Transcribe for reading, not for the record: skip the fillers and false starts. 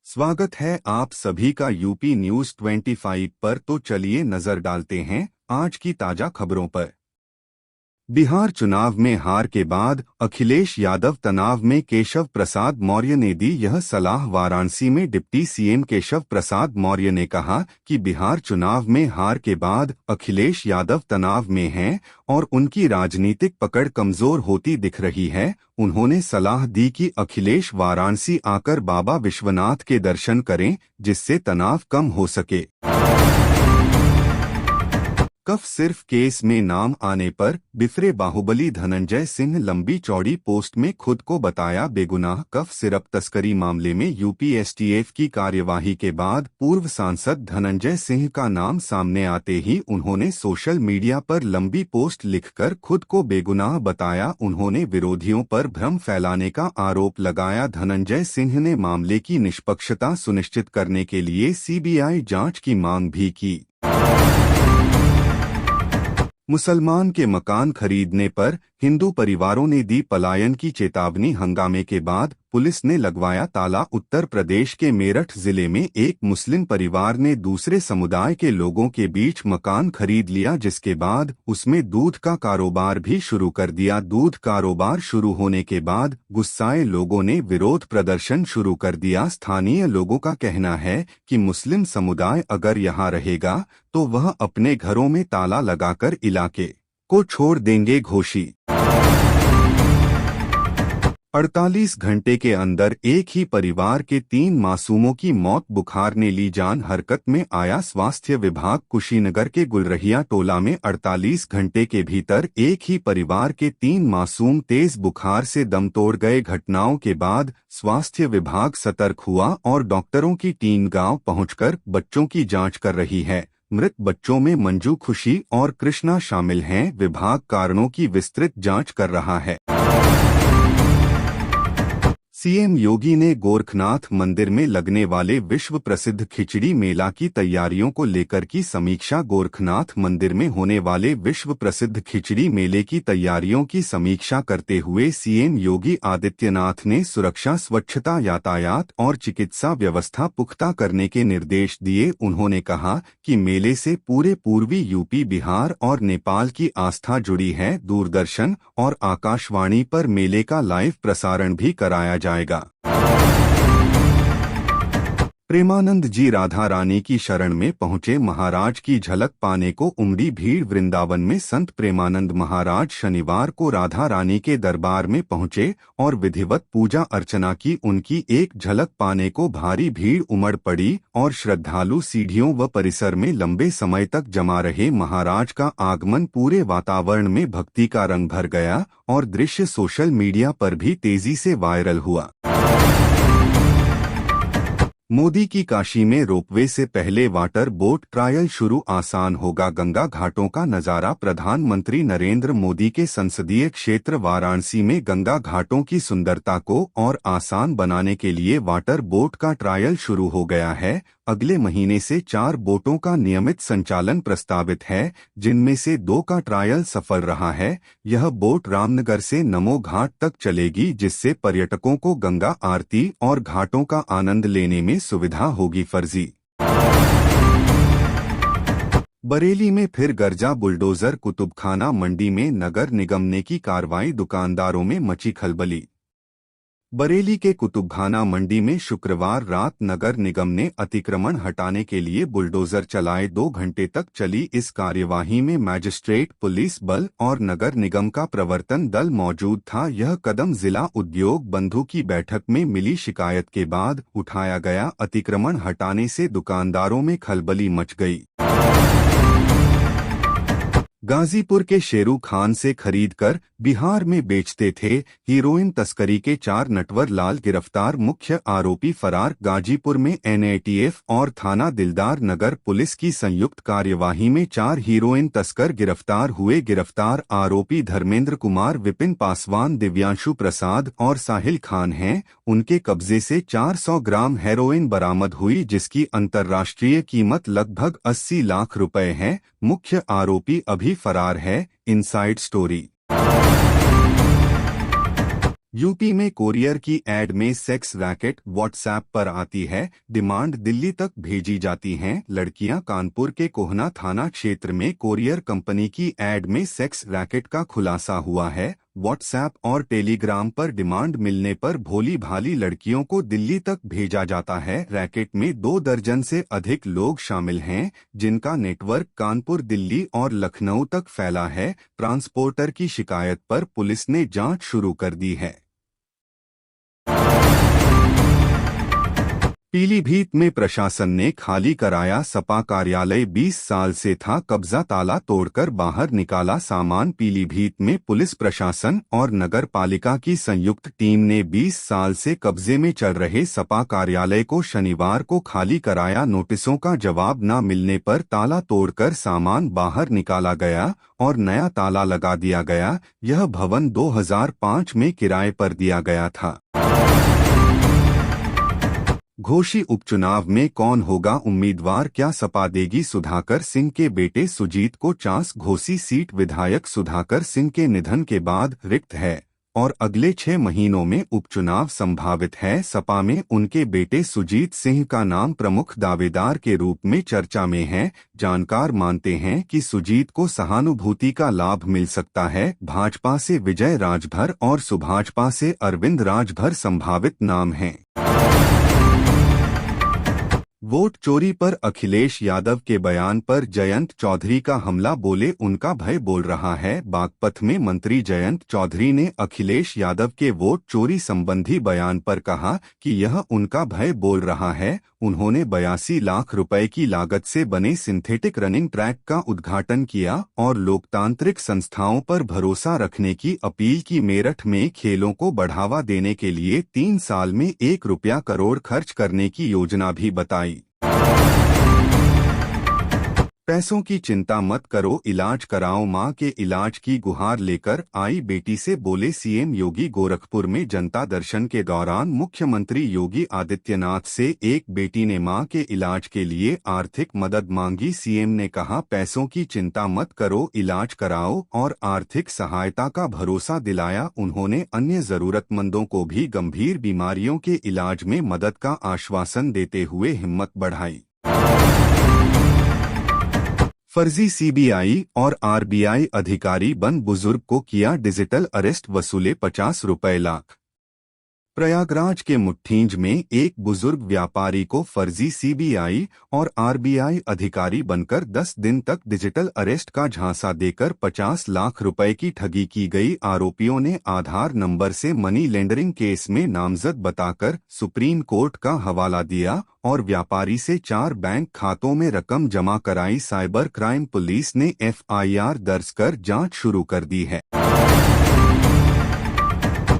स्वागत है आप सभी का यूपी न्यूज 25 पर। तो चलिए नजर डालते हैं आज की ताजा खबरों पर। बिहार चुनाव में हार के बाद अखिलेश यादव तनाव में। केशव प्रसाद मौर्य ने दी यह सलाह। वाराणसी में डिप्टी सीएम केशव प्रसाद मौर्य ने कहा कि बिहार चुनाव में हार के बाद अखिलेश यादव तनाव में हैं और उनकी राजनीतिक पकड़ कमजोर होती दिख रही है। उन्होंने सलाह दी कि अखिलेश वाराणसी आकर बाबा विश्वनाथ के दर्शन करें, जिससे तनाव कम हो सके। कफ सिर्फ केस में नाम आने पर बिफरे बाहुबली धनंजय सिंह। लंबी चौड़ी पोस्ट में खुद को बताया बेगुनाह। कफ सिरप तस्करी मामले में यूपी एसटीएफ की कार्यवाही के बाद पूर्व सांसद धनंजय सिंह का नाम सामने आते ही उन्होंने सोशल मीडिया पर लंबी पोस्ट लिखकर खुद को बेगुनाह बताया। उन्होंने विरोधियों पर भ्रम फैलाने का आरोप लगाया। धनंजय सिंह ने मामले की निष्पक्षता सुनिश्चित करने के लिए सीबीआई जांच की मांग भी की। मुसलमान के मकान खरीदने पर हिंदू परिवारों ने दी पलायन की चेतावनी। हंगामे के बाद पुलिस ने लगवाया ताला। उत्तर प्रदेश के मेरठ जिले में एक मुस्लिम परिवार ने दूसरे समुदाय के लोगों के बीच मकान खरीद लिया, जिसके बाद उसमें दूध का कारोबार भी शुरू कर दिया। दूध कारोबार शुरू होने के बाद गुस्साए लोगों ने विरोध प्रदर्शन शुरू कर दिया। स्थानीय लोगों का कहना है कि मुस्लिम समुदाय अगर यहाँ रहेगा तो वह अपने घरों में ताला लगाकर इलाके को छोड़ देंगे। घोषित 48 घंटे के अंदर एक ही परिवार के 3 मासूमों की मौत। बुखार ने ली जान। हरकत में आया स्वास्थ्य विभाग। कुशीनगर के गुलरहिया टोला में 48 घंटे के भीतर एक ही परिवार के 3 मासूम तेज बुखार से दम तोड़ गए। घटनाओं के बाद स्वास्थ्य विभाग सतर्क हुआ और डॉक्टरों की टीम गांव पहुंचकर बच्चों की जांच कर रही है। मृत बच्चों में मंजू, खुशी और कृष्णा शामिल हैं। विभाग कारणों की विस्तृत जांच कर रहा है। सीएम योगी ने गोरखनाथ मंदिर में लगने वाले विश्व प्रसिद्ध खिचड़ी मेला की तैयारियों को लेकर की समीक्षा। गोरखनाथ मंदिर में होने वाले विश्व प्रसिद्ध खिचड़ी मेले की तैयारियों की समीक्षा करते हुए सीएम योगी आदित्यनाथ ने सुरक्षा, स्वच्छता, यातायात और चिकित्सा व्यवस्था पुख्ता करने के निर्देश दिए। उन्होंने कहा कि मेले से पूरे पूर्वी यूपी, बिहार और नेपाल की आस्था जुड़ी है। दूरदर्शन और आकाशवाणी पर मेले का लाइव प्रसारण भी कराया जाएगा। प्रेमानंद जी राधा रानी की शरण में पहुंचे। महाराज की झलक पाने को उमड़ी भीड़। वृंदावन में संत प्रेमानंद महाराज शनिवार को राधा रानी के दरबार में पहुंचे और विधिवत पूजा अर्चना की। उनकी एक झलक पाने को भारी भीड़ उमड़ पड़ी और श्रद्धालु सीढ़ियों व परिसर में लंबे समय तक जमा रहे। महाराज का आगमन पूरे वातावरण में भक्ति का रंग भर गया और दृश्य सोशल मीडिया पर भी तेजी से वायरल हुआ। मोदी की काशी में रोपवे से पहले वाटर बोट ट्रायल शुरू। आसान होगा गंगा घाटों का नजारा। प्रधानमंत्री नरेंद्र मोदी के संसदीय क्षेत्र वाराणसी में गंगा घाटों की सुंदरता को और आसान बनाने के लिए वाटर बोट का ट्रायल शुरू हो गया है। अगले महीने से 4 बोटों का नियमित संचालन प्रस्तावित है, जिनमें से 2 का ट्रायल सफल रहा है। यह बोट रामनगर से नमो घाट तक चलेगी, जिससे पर्यटकों को गंगा आरती और घाटों का आनंद लेने में सुविधा होगी। फर्जी बरेली में फिर गरजा बुलडोजर। कुतुबखाना मंडी में नगर निगम ने की कार्रवाई। दुकानदारों में मची खलबली। बरेली के कुतुबखाना मंडी में शुक्रवार रात नगर निगम ने अतिक्रमण हटाने के लिए बुलडोजर चलाए। 2 घंटे तक चली इस कार्यवाही में मैजिस्ट्रेट, पुलिस बल और नगर निगम का प्रवर्तन दल मौजूद था। यह कदम जिला उद्योग बंधु की बैठक में मिली शिकायत के बाद उठाया गया। अतिक्रमण हटाने से दुकानदारों में खलबली मच गई। गाजीपुर के शेरू खान से खरीदकर बिहार में बेचते थे। हीरोइन तस्करी के 4 नटवर लाल गिरफ्तार। मुख्य आरोपी फरार। गाजीपुर में एनएटीएफ और थाना दिलदार नगर पुलिस की संयुक्त कार्यवाही में 4 हीरोइन तस्कर गिरफ्तार हुए। गिरफ्तार आरोपी धर्मेंद्र कुमार, विपिन पासवान, दिव्यांशु प्रसाद और साहिल खान हैं। उनके कब्जे से 400 ग्राम हेरोइन बरामद हुई, जिसकी अंतर्राष्ट्रीय कीमत लगभग 80 लाख रुपए है। मुख्य आरोपी अभी फरार है। Inside story. यूपी में कोरियर की एड में सेक्स रैकेट व्हाट्सएप पर आती है, डिमांड दिल्ली तक भेजी जाती हैं लड़कियां। कानपुर के कोहना थाना क्षेत्र में कोरियर कंपनी की एड में सेक्स रैकेट का खुलासा हुआ है। व्हाट्सएप और टेलीग्राम पर डिमांड मिलने पर भोली भाली लड़कियों को दिल्ली तक भेजा जाता है। रैकेट में 2 दर्जन से अधिक लोग शामिल हैं, जिनका नेटवर्क कानपुर, दिल्ली और लखनऊ तक फैला है। ट्रांसपोर्टर की शिकायत पर पुलिस ने जांच शुरू कर दी है। पीलीभीत में प्रशासन ने खाली कराया सपा कार्यालय, 20 साल से था कब्जा, ताला तोड़कर बाहर निकाला सामान। पीलीभीत में पुलिस प्रशासन और नगर पालिका की संयुक्त टीम ने 20 साल से कब्जे में चल रहे सपा कार्यालय को शनिवार को खाली कराया। नोटिसों का जवाब न मिलने पर ताला तोड़कर सामान बाहर निकाला गया और नया ताला लगा दिया गया। यह भवन 2005 में किराए पर दिया गया था। घोसी उपचुनाव में कौन होगा उम्मीदवार, क्या सपा देगी सुधाकर सिंह के बेटे सुजीत को चांस। घोसी सीट विधायक सुधाकर सिंह के निधन के बाद रिक्त है और अगले 6 महीनों में उपचुनाव संभावित है। सपा में उनके बेटे सुजीत सिंह का नाम प्रमुख दावेदार के रूप में चर्चा में है। जानकार मानते हैं कि सुजीत को सहानुभूति का लाभ मिल सकता है। भाजपा से विजय राजभर और सुभाजपा से अरविंद राजभर संभावित नाम हैं। वोट चोरी पर अखिलेश यादव के बयान पर जयंत चौधरी का हमला, बोले उनका भय बोल रहा है। बागपत में मंत्री जयंत चौधरी ने अखिलेश यादव के वोट चोरी संबंधी बयान पर कहा कि यह उनका भय बोल रहा है। उन्होंने 82 लाख रुपए की लागत से बने सिंथेटिक रनिंग ट्रैक का उद्घाटन किया और लोकतांत्रिक संस्थाओं पर भरोसा रखने की अपील की। मेरठ में खेलों को बढ़ावा देने के लिए 3 साल में 1 रुपया करोड़ खर्च करने की योजना भी बताई। पैसों की चिंता मत करो, इलाज कराओ, मां के इलाज की गुहार लेकर आई बेटी से बोले सीएम योगी। गोरखपुर में जनता दर्शन के दौरान मुख्यमंत्री योगी आदित्यनाथ से एक बेटी ने मां के इलाज के लिए आर्थिक मदद मांगी। सीएम ने कहा पैसों की चिंता मत करो, इलाज कराओ और आर्थिक सहायता का भरोसा दिलाया। उन्होंने अन्य जरूरतमंदों को भी गंभीर बीमारियों के इलाज में मदद का आश्वासन देते हुए हिम्मत बढ़ाई। फर्जी सीबीआई और आरबीआई अधिकारी बन बुजुर्ग को किया डिजिटल अरेस्ट, वसूले 50 रुपए लाख। प्रयागराज के मुट्ठींज में एक बुजुर्ग व्यापारी को फर्जी सीबीआई और आरबीआई अधिकारी बनकर 10 दिन तक डिजिटल अरेस्ट का झांसा देकर 50 लाख रुपए की ठगी की गई। आरोपियों ने आधार नंबर से मनी लॉन्ड्रिंग केस में नामजद बताकर सुप्रीम कोर्ट का हवाला दिया और व्यापारी से 4 बैंक खातों में रकम जमा कराई। साइबर क्राइम पुलिस ने एफआईआर दर्ज कर जांच शुरू कर दी है।